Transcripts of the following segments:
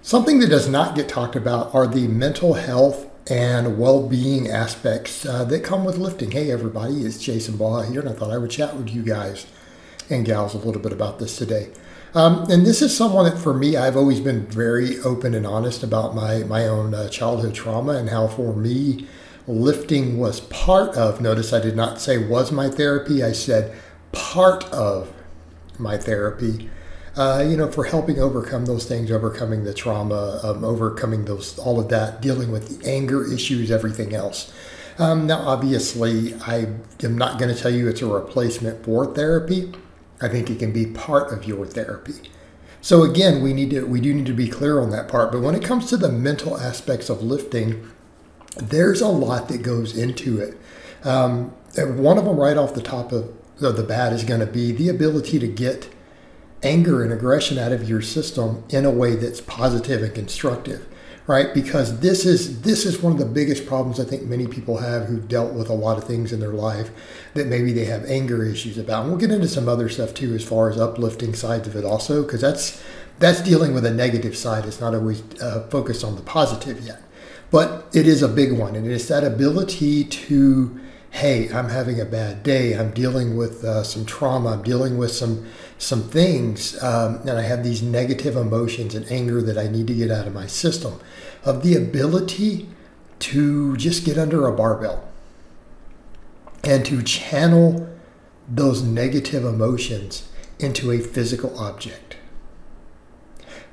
Something that does not get talked about are the mental health and well-being aspects that come with lifting. Hey everybody, it's Jason Blaha here, and I thought I would chat with you guys and gals a little bit about this today. And this is someone that for me, I've always been very open and honest about my own childhood trauma and how for me, lifting was part of, notice I did not say was my therapy, I said part of my therapy. For helping overcome those things, overcoming the trauma, overcoming all of that, dealing with the anger issues, everything else. Now, obviously, I am not going to tell you it's a replacement for therapy. I think it can be part of your therapy. So again, we do need to be clear on that part. But when it comes to the mental aspects of lifting, there's a lot that goes into it. One of them right off the top of the bat is going to be the ability to get anger and aggression out of your system in a way that's positive and constructive, right? Because this is one of the biggest problems I think many people have who've dealt with a lot of things in their life that maybe they have anger issues about. And we'll get into some other stuff too as far as uplifting sides of it also, because that's dealing with a negative side. It's not always focused on the positive yet. But it is a big one, and it's that ability to, hey, I'm having a bad day. I'm dealing with some trauma. I'm dealing with some things, and I have these negative emotions and anger that I need to get out of my system. Of the ability to just get under a barbell and to channel those negative emotions into a physical object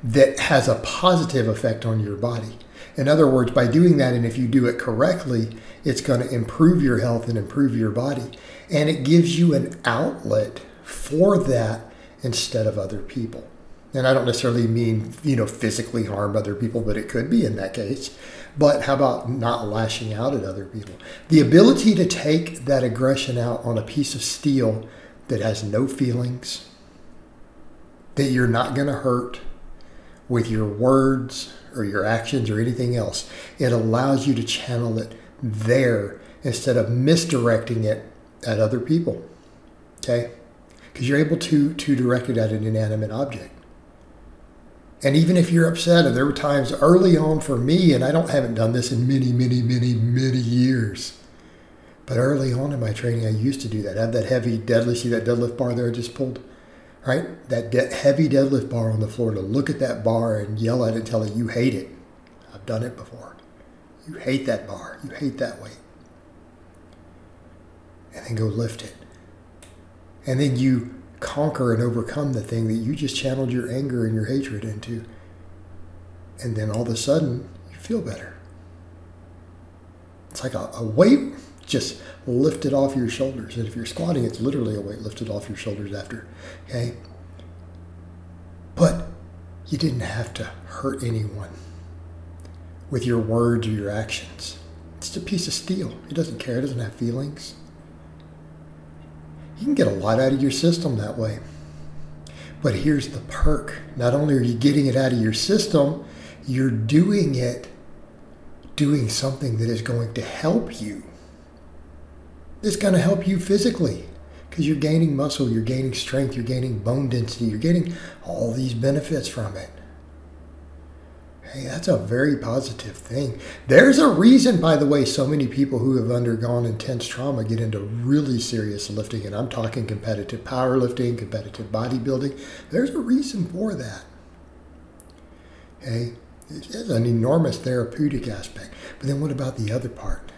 that has a positive effect on your body. In other words, by doing that, and if you do it correctly, it's going to improve your health and improve your body. And it gives you an outlet for that instead of other people. And I don't necessarily mean, physically harm other people, but it could be in that case. But how about not lashing out at other people? The ability to take that aggression out on a piece of steel that has no feelings, that you're not going to hurt with your words or your actions or anything else. It allows you to channel it there instead of misdirecting it at other people, okay? Because you're able to direct it at an inanimate object. And even if you're upset, and there were times early on for me, and I haven't done this in many, many, many, many years, but early on in my training, I used to do that. I have that heavy deadlift, see that deadlift bar there I just pulled? Right? That heavy deadlift bar on the floor, to look at that bar and yell at it and tell it you hate it. I've done it before. You hate that bar. You hate that weight. And then go lift it. And then you conquer and overcome the thing that you just channeled your anger and your hatred into. And then all of a sudden, you feel better. It's like a weight just lifted off your shoulders. And if you're squatting, it's literally a weight lifted off your shoulders after, okay? But you didn't have to hurt anyone with your words or your actions. It's a piece of steel. It doesn't care. It doesn't have feelings. You can get a lot out of your system that way. But here's the perk. Not only are you getting it out of your system, you're doing something that is going to help you. It's going to help you physically because you're gaining muscle, you're gaining strength, you're gaining bone density, you're getting all these benefits from it. Hey, that's a very positive thing. There's a reason, by the way, so many people who have undergone intense trauma get into really serious lifting, and I'm talking competitive powerlifting, competitive bodybuilding. There's a reason for that. Okay? It's an enormous therapeutic aspect. But then what about the other part?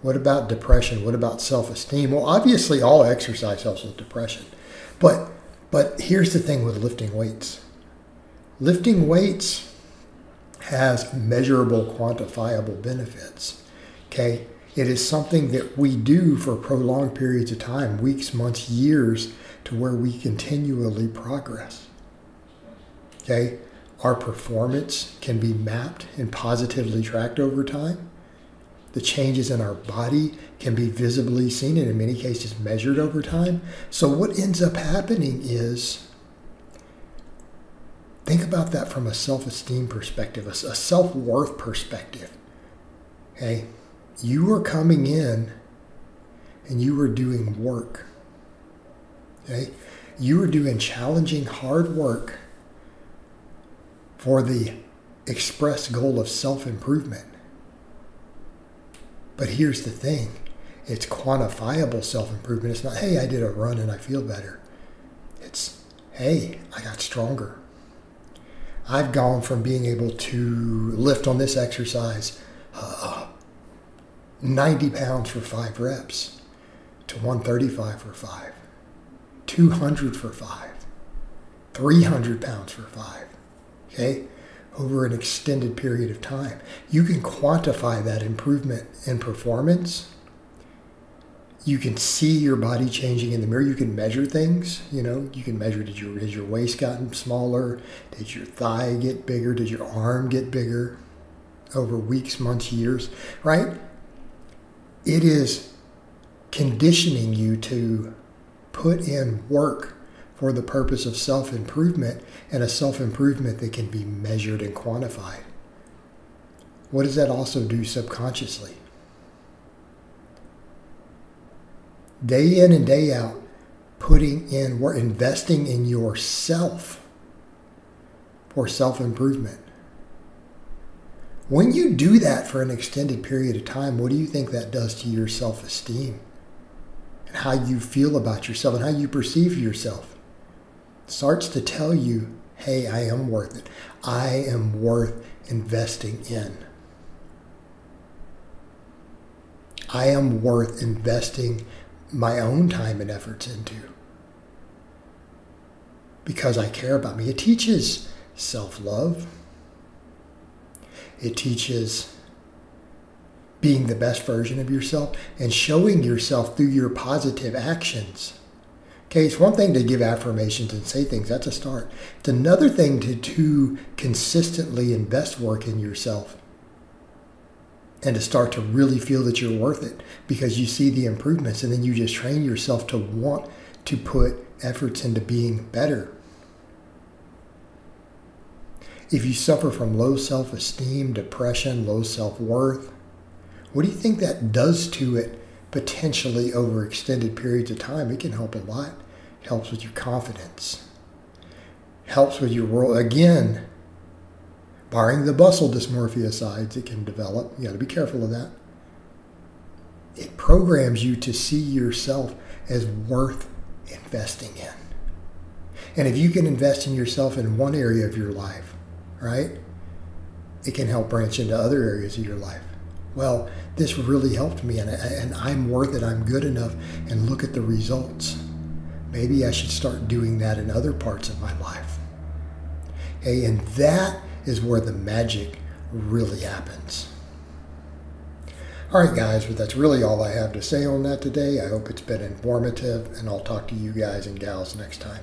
What about depression? What about self-esteem? Well, obviously all exercise helps with depression. But here's the thing with lifting weights. Lifting weights has measurable, quantifiable benefits. Okay? It is something that we do for prolonged periods of time, weeks, months, years, to where we continually progress. Okay? Our performance can be mapped and positively tracked over time. The changes in our body can be visibly seen and in many cases measured over time. So what ends up happening is, think about that from a self-esteem perspective, a self-worth perspective. Okay? You are coming in and you are doing work. Okay? You are doing challenging, hard work for the express goal of self-improvement. But here's the thing. It's quantifiable self-improvement. It's not, hey, I did a run and I feel better. It's, hey, I got stronger. I've gone from being able to lift on this exercise 90 pounds for 5 reps to 135 for 5, 200 for 5, 300 pounds for 5, okay? Over an extended period of time. You can quantify that improvement in performance. You can see your body changing in the mirror. You can measure things, you know. You can measure, has your waist gotten smaller? Did your thigh get bigger? Did your arm get bigger over weeks, months, years, right? It is conditioning you to put in work for the purpose of self-improvement, and a self-improvement that can be measured and quantified. What does that also do subconsciously? Day in and day out, putting in work, investing in yourself for self-improvement. When you do that for an extended period of time, what do you think that does to your self-esteem? And how you feel about yourself and how you perceive yourself? It starts to tell you, hey, I am worth it. I am worth investing in. I am worth investing my own time and efforts into because I care about me. It teaches self-love. It teaches being the best version of yourself and showing yourself through your positive actions. Okay, it's one thing to give affirmations and say things. That's a start. It's another thing to consistently invest work in yourself and to start to really feel that you're worth it because you see the improvements, and then you just train yourself to want to put efforts into being better. If you suffer from low self-esteem, depression, low self-worth, what do you think that does to it potentially over extended periods of time? It can help a lot. It helps with your confidence. Helps with your world. Again, barring the muscle dysmorphia sides it can develop. You got to be careful of that. It programs you to see yourself as worth investing in. And if you can invest in yourself in one area of your life, right, it can help branch into other areas of your life. Well, this really helped me, and I'm worth it. I'm good enough, and look at the results. Maybe I should start doing that in other parts of my life. Okay, and that is where the magic really happens. All right, guys, but that's really all I have to say on that today. I hope it's been informative, and I'll talk to you guys and gals next time.